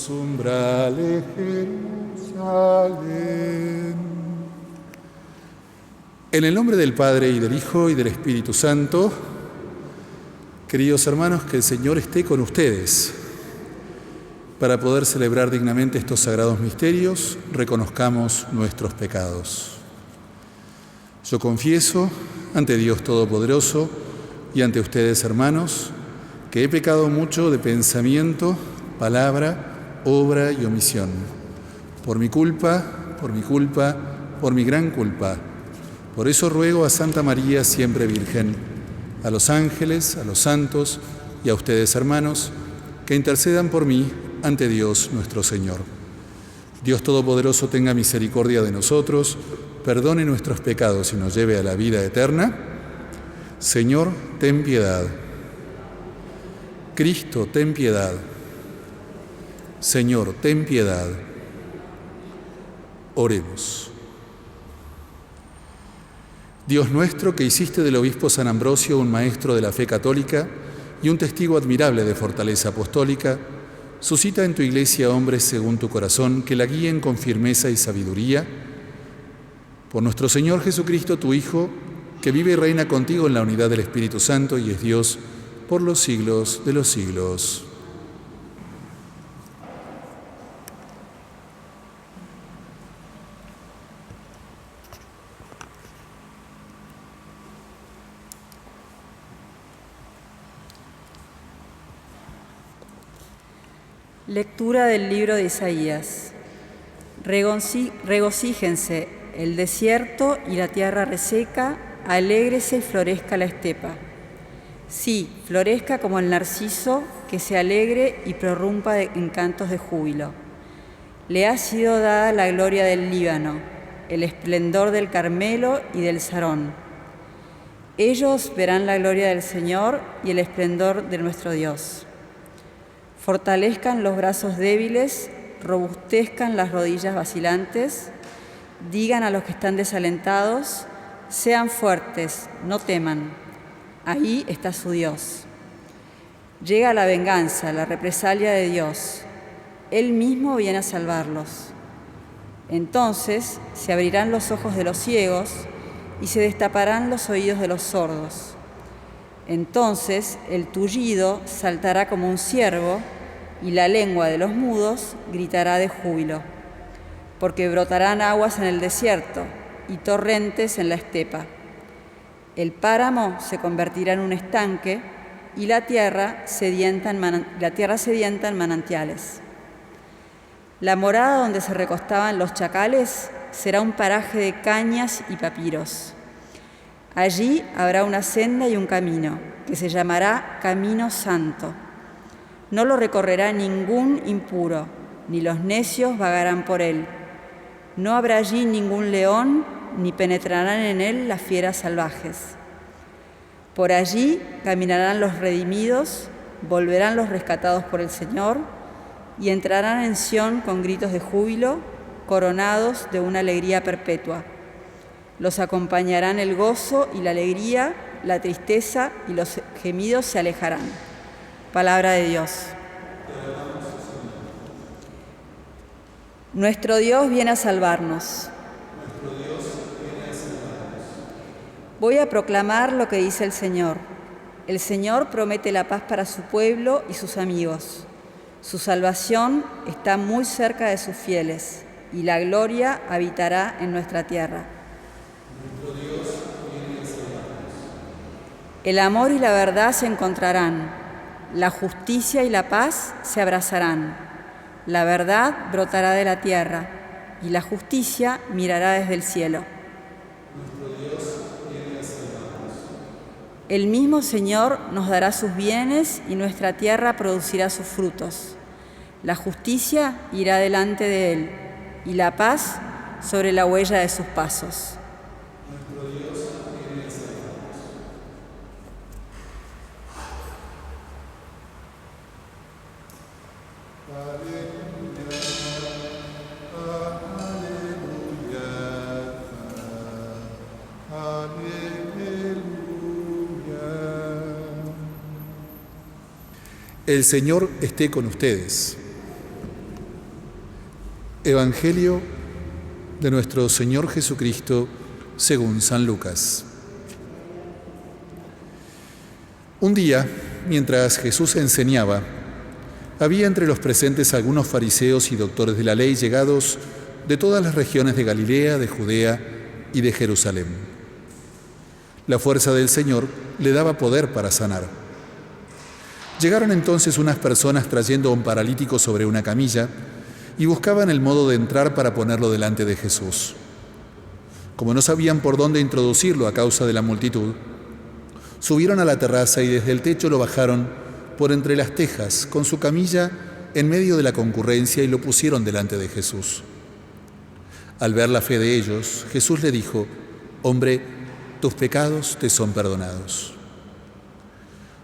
Umbrales, Jerusalén. En el nombre del Padre, y del Hijo, y del Espíritu Santo, queridos hermanos, que el Señor esté con ustedes. Para poder celebrar dignamente estos sagrados misterios, reconozcamos nuestros pecados. Yo confieso ante Dios Todopoderoso y ante ustedes, hermanos, que he pecado mucho de pensamiento, palabra, obra y omisión, por mi culpa, por mi gran culpa. Por eso ruego a Santa María, siempre Virgen, a los ángeles, a los santos y a ustedes, hermanos, que intercedan por mí ante Dios nuestro Señor. Dios Todopoderoso tenga misericordia de nosotros, perdone nuestros pecados y nos lleve a la vida eterna. Señor, ten piedad. Cristo, ten piedad. Señor, ten piedad. Oremos. Dios nuestro, que hiciste del obispo San Ambrosio un maestro de la fe católica y un testigo admirable de fortaleza apostólica, suscita en tu Iglesia hombres según tu corazón que la guíen con firmeza y sabiduría. Por nuestro Señor Jesucristo, tu Hijo, que vive y reina contigo en la unidad del Espíritu Santo y es Dios por los siglos de los siglos. Lectura del libro de Isaías. Regocíjense el desierto y la tierra reseca, alégrese y florezca la estepa. Sí, florezca como el narciso, que se alegre y prorrumpa en cantos de júbilo. Le ha sido dada la gloria del Líbano, el esplendor del Carmelo y del Sarón. Ellos verán la gloria del Señor y el esplendor de nuestro Dios. Fortalezcan los brazos débiles, robustezcan las rodillas vacilantes, digan a los que están desalentados, sean fuertes, no teman, ahí está su Dios. Llega la venganza, la represalia de Dios, Él mismo viene a salvarlos. Entonces se abrirán los ojos de los ciegos y se destaparán los oídos de los sordos. Entonces el tullido saltará como un ciervo y la lengua de los mudos gritará de júbilo, porque brotarán aguas en el desierto y torrentes en la estepa. El páramo se convertirá en un estanque y la tierra sedienta en manantiales. La morada donde se recostaban los chacales será un paraje de cañas y papiros. Allí habrá una senda y un camino, que se llamará Camino Santo. No lo recorrerá ningún impuro, ni los necios vagarán por él. No habrá allí ningún león, ni penetrarán en él las fieras salvajes. Por allí caminarán los redimidos, volverán los rescatados por el Señor, y entrarán en Sión con gritos de júbilo, coronados de una alegría perpetua. Los acompañarán el gozo y la alegría, la tristeza y los gemidos se alejarán. Palabra de Dios. Nuestro Dios viene a salvarnos. Voy a proclamar lo que dice el Señor. El Señor promete la paz para su pueblo y sus amigos. Su salvación está muy cerca de sus fieles y la gloria habitará en nuestra tierra. Nuestro Dios viene a salvarnos. El amor y la verdad se encontrarán, la justicia y la paz se abrazarán. La verdad brotará de la tierra y la justicia mirará desde el cielo. Nuestro Dios viene a salvarnos. El mismo Señor nos dará sus bienes y nuestra tierra producirá sus frutos. La justicia irá delante de Él y la paz sobre la huella de sus pasos. Nuestro Dios viene a salvarnos. Aleluya, aleluya, aleluya. El Señor esté con ustedes. Evangelio de nuestro Señor Jesucristo según San Lucas. Un día, mientras Jesús enseñaba, había entre los presentes algunos fariseos y doctores de la ley llegados de todas las regiones de Galilea, de Judea y de Jerusalén. La fuerza del Señor le daba poder para sanar. Llegaron entonces unas personas trayendo a un paralítico sobre una camilla y buscaban el modo de entrar para ponerlo delante de Jesús. Como no sabían por dónde introducirlo a causa de la multitud, subieron a la terraza y desde el techo lo bajaron por entre las tejas con su camilla en medio de la concurrencia y lo pusieron delante de Jesús. Al ver la fe de ellos, Jesús le dijo: «Hombre, tus pecados te son perdonados».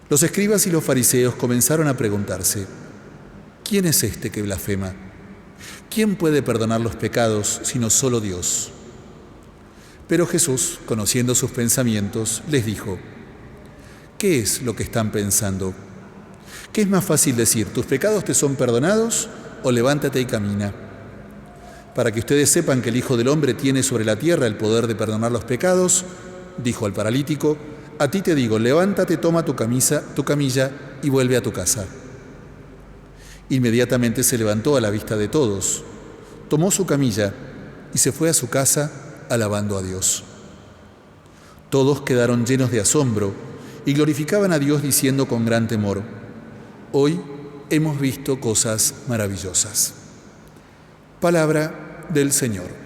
Los escribas y los fariseos comenzaron a preguntarse: ¿quién es este que blasfema? ¿Quién puede perdonar los pecados sino solo Dios? Pero Jesús, conociendo sus pensamientos, les dijo: ¿qué es lo que están pensando? ¿Qué es más fácil decir, tus pecados te son perdonados, o levántate y camina? Para que ustedes sepan que el Hijo del Hombre tiene sobre la tierra el poder de perdonar los pecados, dijo al paralítico: a ti te digo, levántate, toma tu camilla y vuelve a tu casa. Inmediatamente se levantó a la vista de todos, tomó su camilla y se fue a su casa alabando a Dios. Todos quedaron llenos de asombro y glorificaban a Dios diciendo con gran temor: hoy hemos visto cosas maravillosas. Palabra del Señor.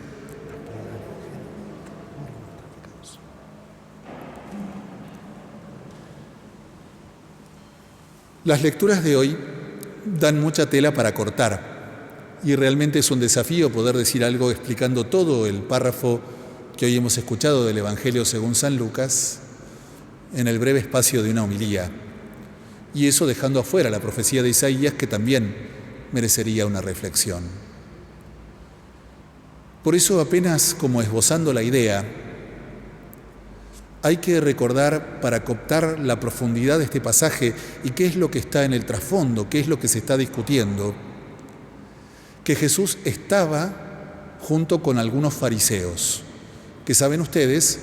Las lecturas de hoy dan mucha tela para cortar y realmente es un desafío poder decir algo explicando todo el párrafo que hoy hemos escuchado del Evangelio según San Lucas en el breve espacio de una homilía, y eso dejando afuera la profecía de Isaías, que también merecería una reflexión. Por eso, apenas como esbozando la idea, hay que recordar para captar la profundidad de este pasaje y qué es lo que está en el trasfondo, qué es lo que se está discutiendo, que Jesús estaba junto con algunos fariseos, que saben ustedes,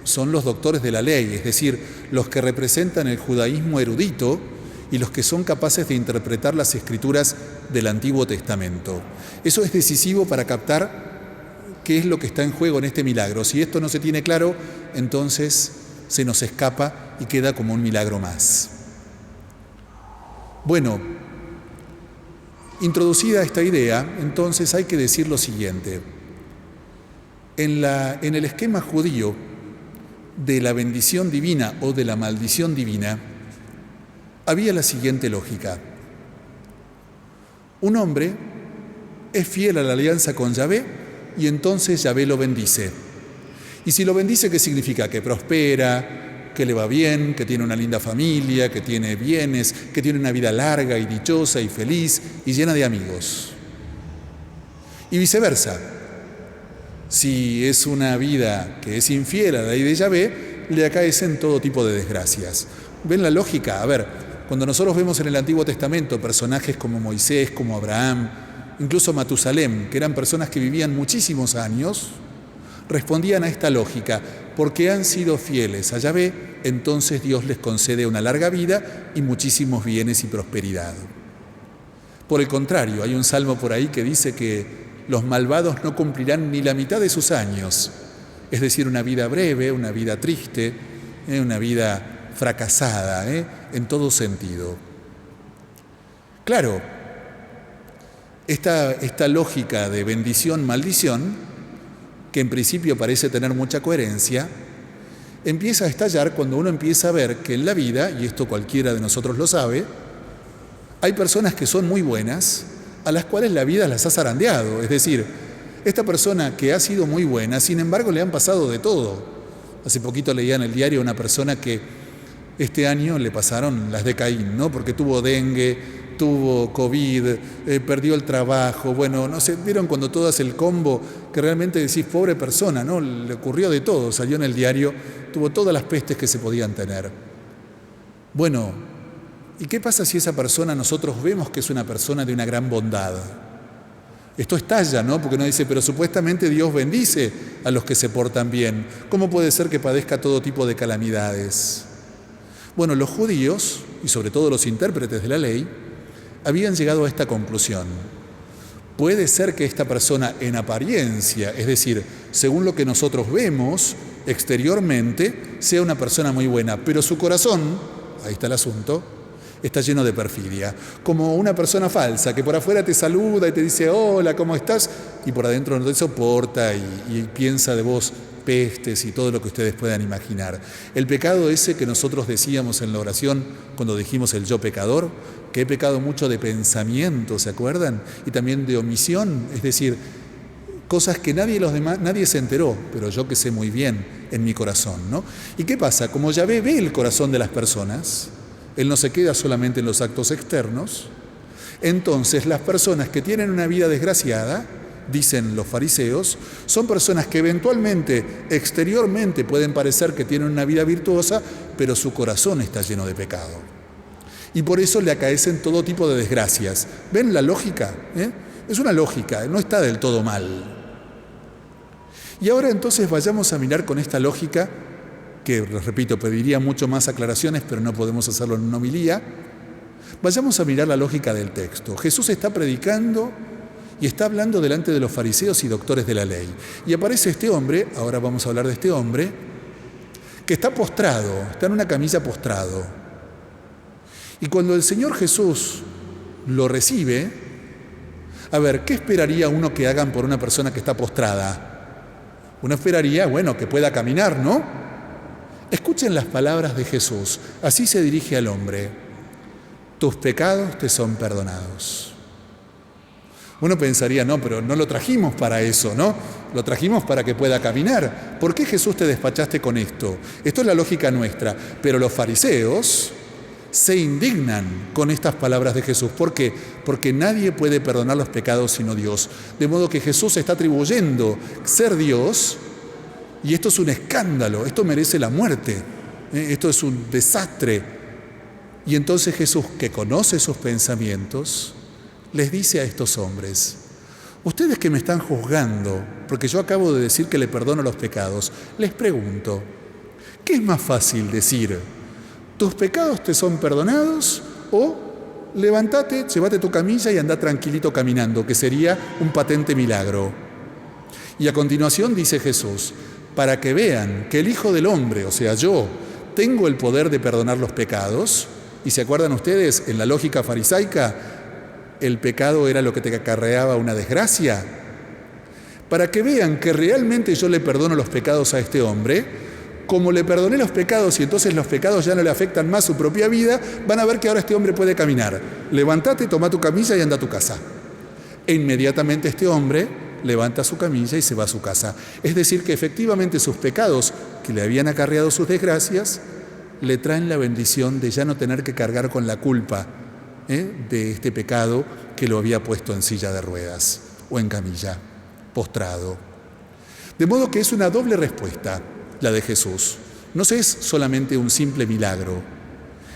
son los doctores de la ley, es decir, los que representan el judaísmo erudito y los que son capaces de interpretar las escrituras del Antiguo Testamento. Eso es decisivo para captar qué es lo que está en juego en este milagro. Si esto no se tiene claro, entonces se nos escapa y queda como un milagro más. Bueno, introducida esta idea, entonces hay que decir lo siguiente. En el esquema judío de la bendición divina o de la maldición divina, había la siguiente lógica. Un hombre es fiel a la alianza con Yahvé y entonces Yahvé lo bendice. Y si lo bendice, ¿qué significa? Que prospera, que le va bien, que tiene una linda familia, que tiene bienes, que tiene una vida larga y dichosa y feliz y llena de amigos. Y viceversa. Si es una vida que es infiel a la ley de Yahvé, le acaecen todo tipo de desgracias. ¿Ven la lógica? A ver, cuando nosotros vemos en el Antiguo Testamento personajes como Moisés, como Abraham, incluso Matusalem, que eran personas que vivían muchísimos años, respondían a esta lógica: porque han sido fieles a Yahvé, entonces Dios les concede una larga vida y muchísimos bienes y prosperidad. Por el contrario, hay un salmo por ahí que dice que los malvados no cumplirán ni la mitad de sus años, es decir, una vida breve, una vida triste, una vida fracasada, en todo sentido. Claro, esta lógica de bendición-maldición, que en principio parece tener mucha coherencia, empieza a estallar cuando uno empieza a ver que en la vida, y esto cualquiera de nosotros lo sabe, hay personas que son muy buenas, a las cuales la vida las ha zarandeado. Es decir, esta persona que ha sido muy buena, sin embargo le han pasado de todo. Hace poquito leía en el diario una persona que este año le pasaron las de Caín, ¿no? Porque tuvo dengue, tuvo COVID, perdió el trabajo, bueno, no sé, vieron cuando todo hace el combo, que realmente decís, pobre persona, ¿no? Le ocurrió de todo, salió en el diario, tuvo todas las pestes que se podían tener. Bueno, ¿Y qué pasa si esa persona nosotros vemos que es una persona de una gran bondad? Esto estalla, ¿no? Porque uno dice, pero supuestamente Dios bendice a los que se portan bien. ¿Cómo puede ser que padezca todo tipo de calamidades? Bueno, los judíos, y sobre todo los intérpretes de la ley, habían llegado a esta conclusión. Puede ser que esta persona en apariencia, es decir, según lo que nosotros vemos exteriormente, sea una persona muy buena, pero su corazón, ahí está el asunto, está lleno de perfidia, como una persona falsa que por afuera te saluda y te dice hola, ¿cómo estás? Y por adentro no te soporta y piensa de vos pestes y todo lo que ustedes puedan imaginar. El pecado ese que nosotros decíamos en la oración cuando dijimos el yo pecador, que he pecado mucho de pensamiento, ¿se acuerdan? Y también de omisión, es decir, cosas que nadie se enteró, pero yo que sé muy bien en mi corazón, ¿no? ¿Y qué pasa? Como Yahvé ve el corazón de las personas, Él no se queda solamente en los actos externos, entonces las personas que tienen una vida desgraciada, dicen los fariseos, son personas que eventualmente, exteriormente pueden parecer que tienen una vida virtuosa, pero su corazón está lleno de pecado. Y por eso le acaecen todo tipo de desgracias. ¿Ven la lógica? Es una lógica, no está del todo mal. Y ahora entonces vayamos a mirar con esta lógica, que, repito, pediría mucho más aclaraciones, pero no podemos hacerlo en una homilía. Vayamos a mirar la lógica del texto. Jesús está predicando y está hablando delante de los fariseos y doctores de la ley. Y aparece este hombre, ahora vamos a hablar de este hombre, que está postrado, está en una camilla postrado. Y cuando el Señor Jesús lo recibe, a ver, ¿qué esperaría uno que hagan por una persona que está postrada? Uno esperaría, bueno, que pueda caminar, ¿no? Escuchen las palabras de Jesús. Así se dirige al hombre. Tus pecados te son perdonados. Uno pensaría, no, pero no lo trajimos para eso, ¿no? Lo trajimos para que pueda caminar. ¿Por qué Jesús te despachaste con esto? Esto es la lógica nuestra. Pero los fariseos se indignan con estas palabras de Jesús. ¿Por qué? Porque nadie puede perdonar los pecados sino Dios. De modo que Jesús está atribuyendo ser Dios, y esto es un escándalo, esto merece la muerte, esto es un desastre. Y entonces Jesús, que conoce sus pensamientos, les dice a estos hombres, ustedes que me están juzgando, porque yo acabo de decir que le perdono los pecados, les pregunto, ¿qué es más fácil decir? ¿Tus pecados te son perdonados? O levántate, llévate tu camilla y anda tranquilito caminando, que sería un patente milagro. Y a continuación dice Jesús, para que vean que el Hijo del Hombre, o sea yo, tengo el poder de perdonar los pecados. Y se acuerdan ustedes, en la lógica farisaica, el pecado era lo que te acarreaba una desgracia. Para que vean que realmente yo le perdono los pecados a este hombre, como le perdoné los pecados y entonces los pecados ya no le afectan más su propia vida, van a ver que ahora este hombre puede caminar. Levántate, toma tu camilla y anda a tu casa. E inmediatamente este hombre levanta su camilla y se va a su casa. Es decir, que efectivamente sus pecados que le habían acarreado sus desgracias, le traen la bendición de ya no tener que cargar con la culpa de este pecado que lo había puesto en silla de ruedas o en camilla, postrado. De modo que es una doble respuesta la de Jesús. No es solamente un simple milagro,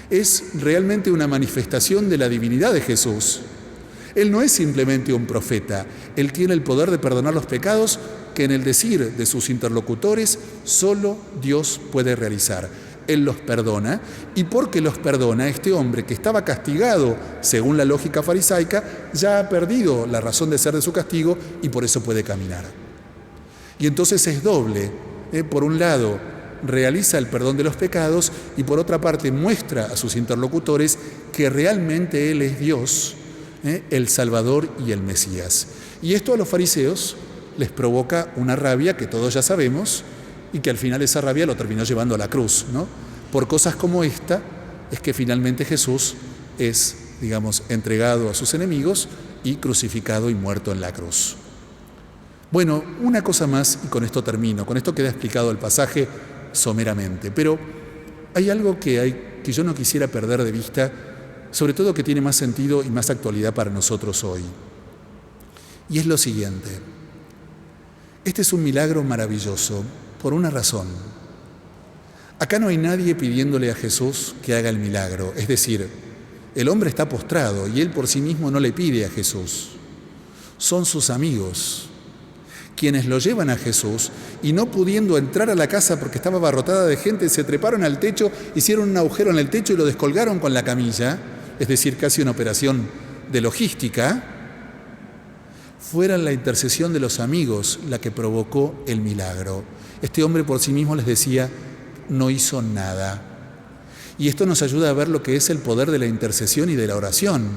es realmente una manifestación de la divinidad de Jesús. Él no es simplemente un profeta, Él tiene el poder de perdonar los pecados que en el decir de sus interlocutores solo Dios puede realizar. Él los perdona, y porque los perdona, este hombre que estaba castigado según la lógica farisaica ya ha perdido la razón de ser de su castigo y por eso puede caminar. Y entonces es doble. Por un lado, realiza el perdón de los pecados y por otra parte muestra a sus interlocutores que realmente Él es Dios, el Salvador y el Mesías. Y esto a los fariseos les provoca una rabia que todos ya sabemos y que al final esa rabia lo terminó llevando a la cruz, ¿no? Por cosas como esta es que finalmente Jesús es, entregado a sus enemigos y crucificado y muerto en la cruz. Bueno, una cosa más y con esto termino. Con esto queda explicado el pasaje someramente. Pero hay algo que yo no quisiera perder de vista, sobre todo que tiene más sentido y más actualidad para nosotros hoy. Y es lo siguiente. Este es un milagro maravilloso por una razón. Acá no hay nadie pidiéndole a Jesús que haga el milagro. Es decir, El hombre está postrado y él por sí mismo no le pide a Jesús. Son sus amigos quienes lo llevan a Jesús y no pudiendo entrar a la casa porque estaba abarrotada de gente, se treparon al techo, hicieron un agujero en el techo y lo descolgaron con la camilla, es decir, casi una operación de logística. Fuera la intercesión de los amigos la que provocó el milagro. Este hombre por sí mismo, les decía, no hizo nada. Y esto nos ayuda a ver lo que es el poder de la intercesión y de la oración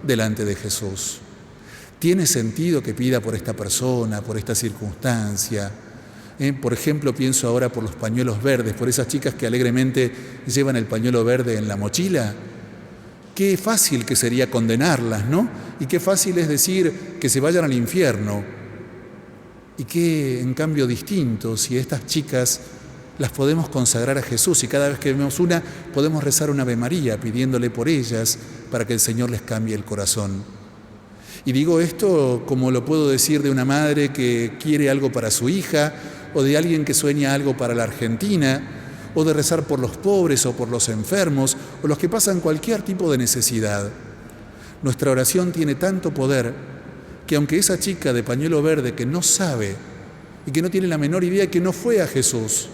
delante de Jesús. ¿Tiene sentido que pida por esta persona, por esta circunstancia? Por ejemplo, pienso ahora por los pañuelos verdes, por esas chicas que alegremente llevan el pañuelo verde en la mochila. Qué fácil que sería condenarlas, ¿no? Y qué fácil es decir que se vayan al infierno. Y qué, en cambio, distinto si estas chicas las podemos consagrar a Jesús y cada vez que vemos una podemos rezar una Ave María pidiéndole por ellas para que el Señor les cambie el corazón. Y digo esto como lo puedo decir de una madre que quiere algo para su hija, o de alguien que sueña algo para la Argentina, o de rezar por los pobres o por los enfermos, o los que pasan cualquier tipo de necesidad. Nuestra oración tiene tanto poder que aunque esa chica de pañuelo verde que no sabe y que no tiene la menor idea que no fue a Jesús,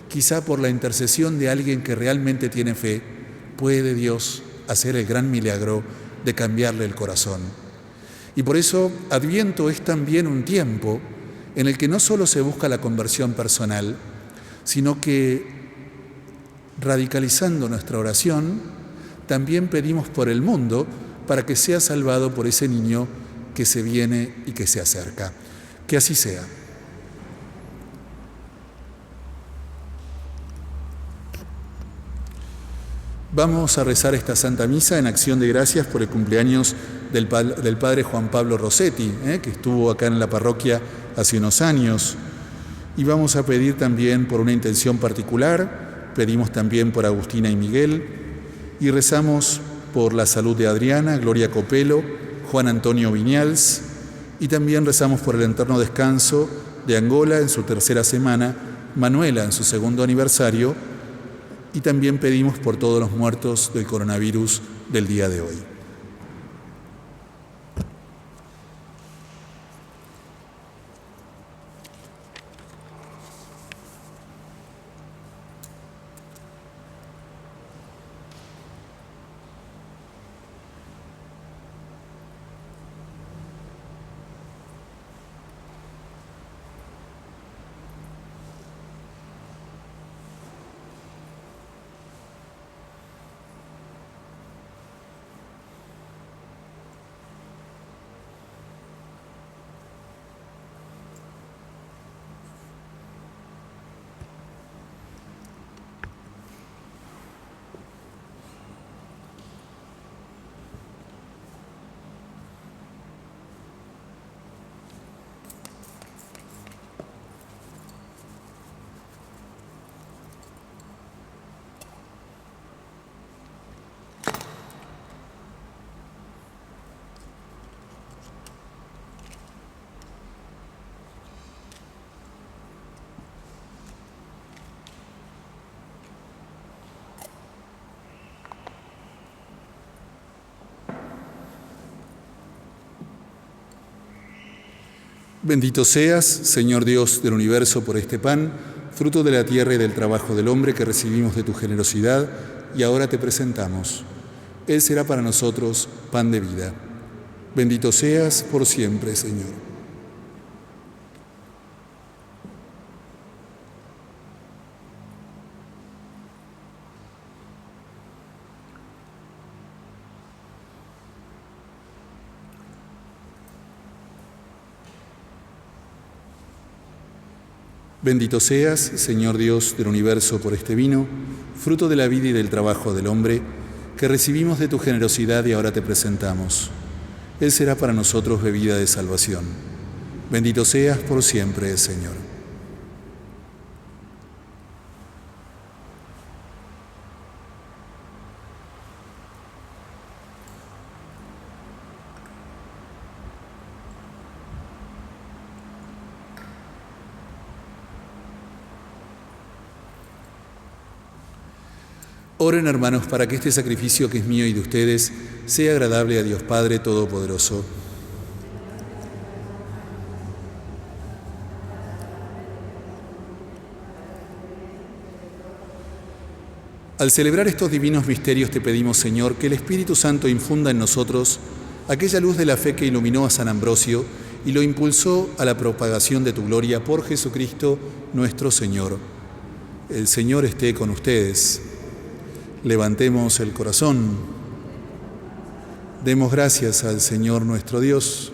quizá por la intercesión de alguien que realmente tiene fe, puede Dios hacer el gran milagro de cambiarle el corazón. Y por eso Adviento es también un tiempo en el que no solo se busca la conversión personal, sino que radicalizando nuestra oración, también pedimos por el mundo para que sea salvado por ese niño que se viene y que se acerca. Que así sea. Vamos a rezar esta Santa Misa en acción de gracias por el cumpleaños del Padre Juan Pablo Rossetti, que estuvo acá en la parroquia hace unos años. Y vamos a pedir también por una intención particular, pedimos también por Agustina y Miguel, y rezamos por la salud de Adriana, Gloria Copelo, Juan Antonio Viñals, y también rezamos por el eterno descanso de Angola en su tercera semana, Manuela en su segundo aniversario, y también pedimos por todos los muertos del coronavirus del día de hoy. Bendito seas, Señor Dios del universo, por este pan, fruto de la tierra y del trabajo del hombre que recibimos de tu generosidad y ahora te presentamos. Él será para nosotros pan de vida. Bendito seas por siempre, Señor. Bendito seas, Señor Dios del universo, por este vino, fruto de la vida y del trabajo del hombre, que recibimos de tu generosidad y ahora te presentamos. Él será para nosotros bebida de salvación. Bendito seas por siempre, Señor. Oren, hermanos, para que este sacrificio que es mío y de ustedes sea agradable a Dios Padre Todopoderoso. Al celebrar estos divinos misterios te pedimos, Señor, que el Espíritu Santo infunda en nosotros aquella luz de la fe que iluminó a San Ambrosio y lo impulsó a la propagación de tu gloria por Jesucristo nuestro Señor. El Señor esté con ustedes. Levantemos el corazón. Demos gracias al Señor nuestro Dios.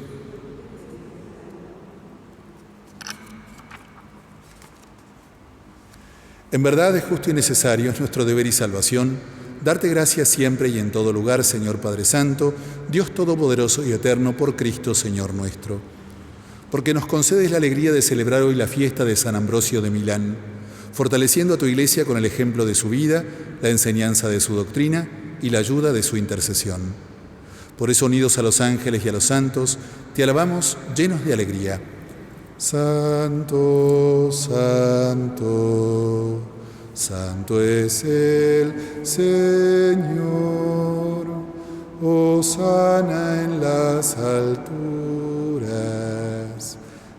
En verdad es justo y necesario, es nuestro deber y salvación, darte gracias siempre y en todo lugar, Señor Padre Santo, Dios Todopoderoso y Eterno, por Cristo, Señor nuestro. Porque nos concedes la alegría de celebrar hoy la fiesta de San Ambrosio de Milán, fortaleciendo a tu Iglesia con el ejemplo de su vida, la enseñanza de su doctrina y la ayuda de su intercesión. Por eso, unidos a los ángeles y a los santos, te alabamos llenos de alegría. Santo, santo, santo es el Señor, hosana en las alturas,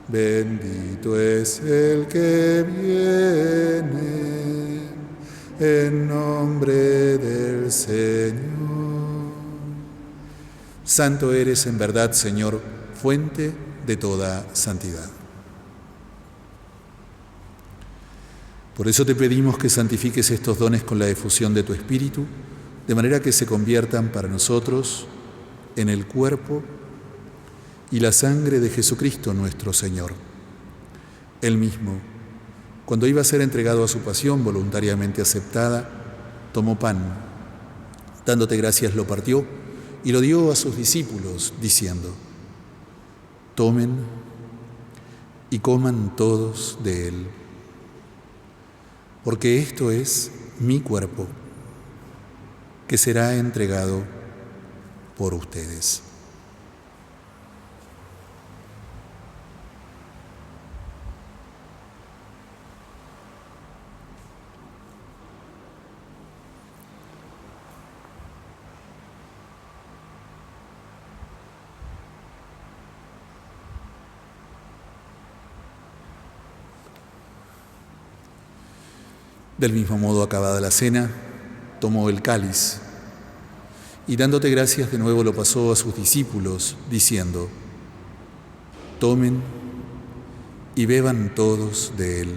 bendito es el que viene en nombre del Señor. Santo eres en verdad, Señor, fuente de toda santidad. Por eso te pedimos que santifiques estos dones con la efusión de tu Espíritu, de manera que se conviertan para nosotros en el cuerpo y la sangre de Jesucristo nuestro Señor. Él mismo, cuando iba a ser entregado a su pasión voluntariamente aceptada, tomó pan, dándote gracias lo partió y lo dio a sus discípulos, diciendo: tomen y coman todos de él, porque esto es mi cuerpo, que será entregado por ustedes. Del mismo modo, acabada la cena, tomó el cáliz y dándote gracias de nuevo lo pasó a sus discípulos, diciendo: tomen y beban todos de él,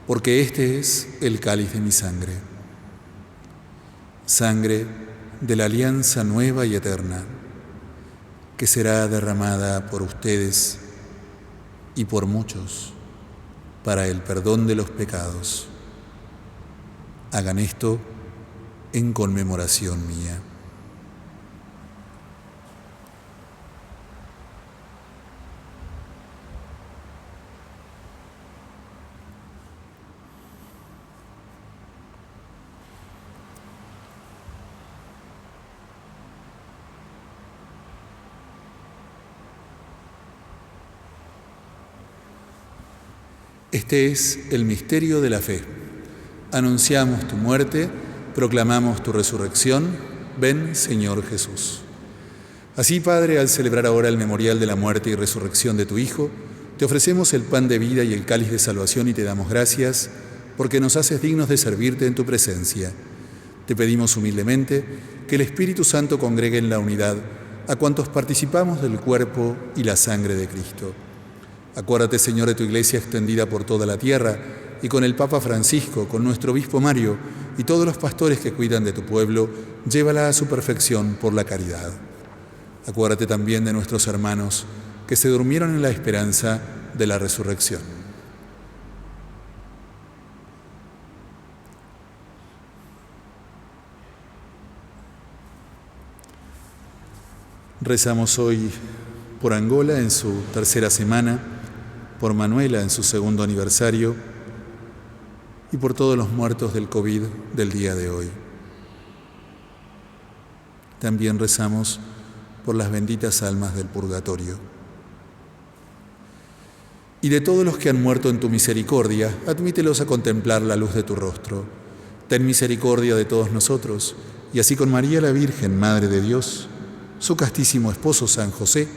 porque este es el cáliz de mi sangre, sangre de la alianza nueva y eterna, que será derramada por ustedes y por muchos para el perdón de los pecados. Hagan esto en conmemoración mía. Este es el misterio de la fe. Anunciamos tu muerte, proclamamos tu resurrección. Ven, Señor Jesús. Así, Padre, al celebrar ahora el memorial de la muerte y resurrección de tu Hijo, te ofrecemos el pan de vida y el cáliz de salvación y te damos gracias porque nos haces dignos de servirte en tu presencia. Te pedimos humildemente que el Espíritu Santo congregue en la unidad a cuantos participamos del cuerpo y la sangre de Cristo. Acuérdate, Señor, de tu Iglesia extendida por toda la tierra y con el Papa Francisco, con nuestro Obispo Mario y todos los pastores que cuidan de tu pueblo, llévala a su perfección por la caridad. Acuérdate también de nuestros hermanos que se durmieron en la esperanza de la resurrección. Rezamos hoy por Angola en su tercera semana, por Manuela en su segundo aniversario y por todos los muertos del COVID del día de hoy. También rezamos por las benditas almas del purgatorio. Y de todos los que han muerto en tu misericordia, admítelos a contemplar la luz de tu rostro. ten misericordia de todos nosotros, y así con María la Virgen, Madre de Dios, su castísimo esposo San José,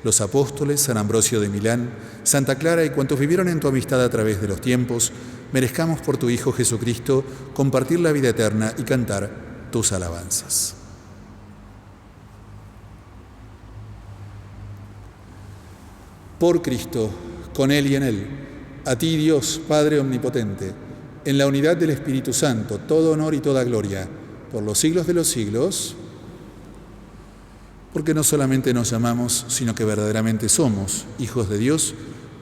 los apóstoles, San Ambrosio de Milán, Santa Clara y cuantos vivieron en tu amistad a través de los tiempos, merezcamos por tu Hijo Jesucristo compartir la vida eterna y cantar tus alabanzas. Por Cristo, con Él y en Él, a ti Dios, Padre Omnipotente, en la unidad del Espíritu Santo, todo honor y toda gloria, por los siglos de los siglos, porque no solamente nos llamamos, sino que verdaderamente somos hijos de Dios,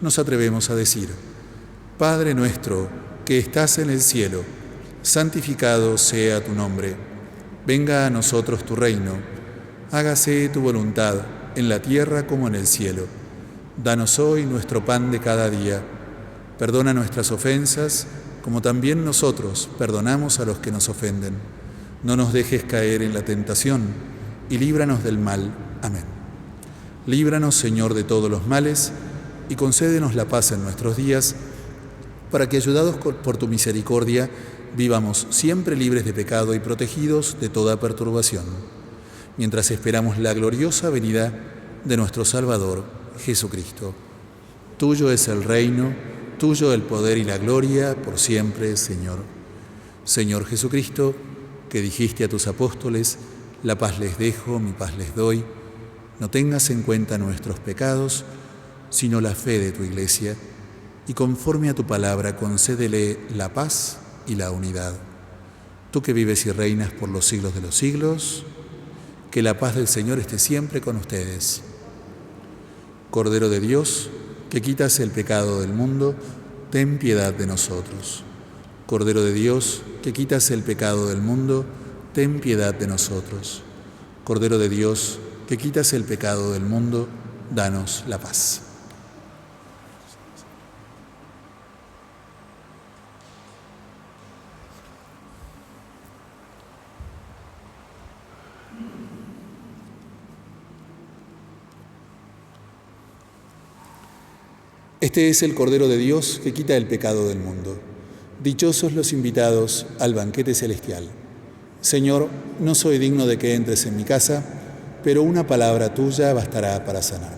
nos atrevemos a decir: Padre nuestro, que estás en el cielo, santificado sea tu nombre. Venga a nosotros tu reino. Hágase tu voluntad, en la tierra como en el cielo. Danos hoy nuestro pan de cada día. Perdona nuestras ofensas, como también nosotros perdonamos a los que nos ofenden. No nos dejes caer en la tentación, y líbranos del mal. Amén. Líbranos, Señor, de todos los males, y concédenos la paz en nuestros días, para que, ayudados por tu misericordia, vivamos siempre libres de pecado y protegidos de toda perturbación, mientras esperamos la gloriosa venida de nuestro Salvador, Jesucristo. Tuyo es el reino, tuyo el poder y la gloria, por siempre, Señor. Señor Jesucristo, que dijiste a tus apóstoles: la paz les dejo, mi paz les doy. No tengas en cuenta nuestros pecados, sino la fe de tu Iglesia, y conforme a tu palabra concédele la paz y la unidad. Tú que vives y reinas por los siglos de los siglos, que la paz del Señor esté siempre con ustedes. Cordero de Dios, que quitas el pecado del mundo, ten piedad de nosotros. Cordero de Dios, que quitas el pecado del mundo, ten piedad de nosotros. Cordero de Dios, que quitas el pecado del mundo, danos la paz. Este es el Cordero de Dios que quita el pecado del mundo. Dichosos los invitados al banquete celestial. Señor, no soy digno de que entres en mi casa, pero una palabra tuya bastará para sanarme.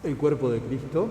El cuerpo de Cristo.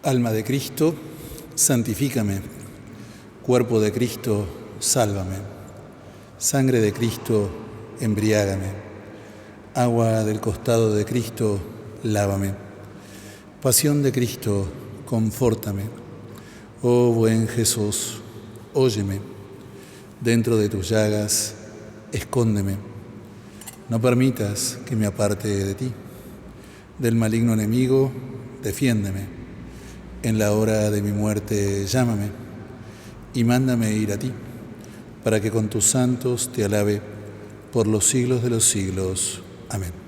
Alma de Cristo, santifícame. Cuerpo de Cristo, sálvame. Sangre de Cristo, embriágame. Agua del costado de Cristo, lávame. Pasión de Cristo, confórtame. Oh buen Jesús, óyeme. Dentro de tus llagas, escóndeme. No permitas que me aparte de ti. Del maligno enemigo, defiéndeme. En la hora de mi muerte, llámame y mándame ir a ti, para que con tus santos te alabe por los siglos de los siglos. Amén.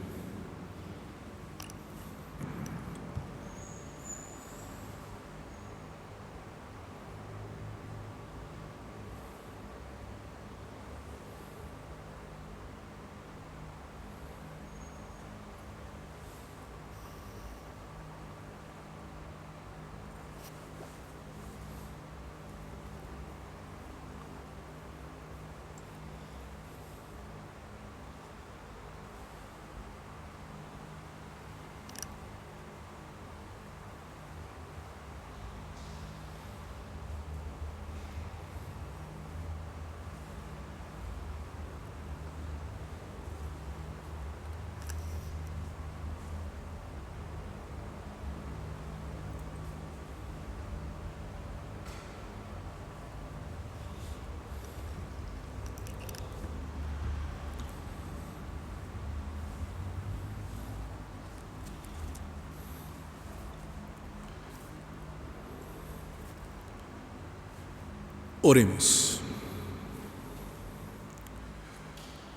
Oremos.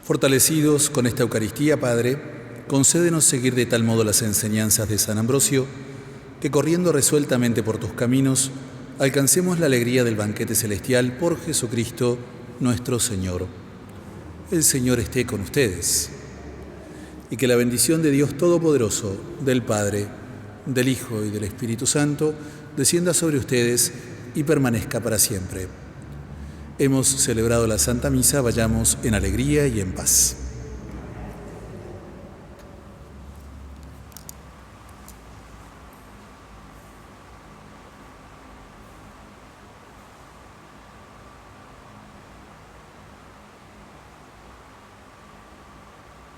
Fortalecidos con esta Eucaristía, Padre, concédenos seguir de tal modo las enseñanzas de San Ambrosio, que corriendo resueltamente por tus caminos, alcancemos la alegría del banquete celestial por Jesucristo nuestro Señor. El Señor esté con ustedes, y que la bendición de Dios Todopoderoso, del Padre, del Hijo y del Espíritu Santo, descienda sobre ustedes y permanezca para siempre. Hemos celebrado la Santa Misa, vayamos en alegría y en paz.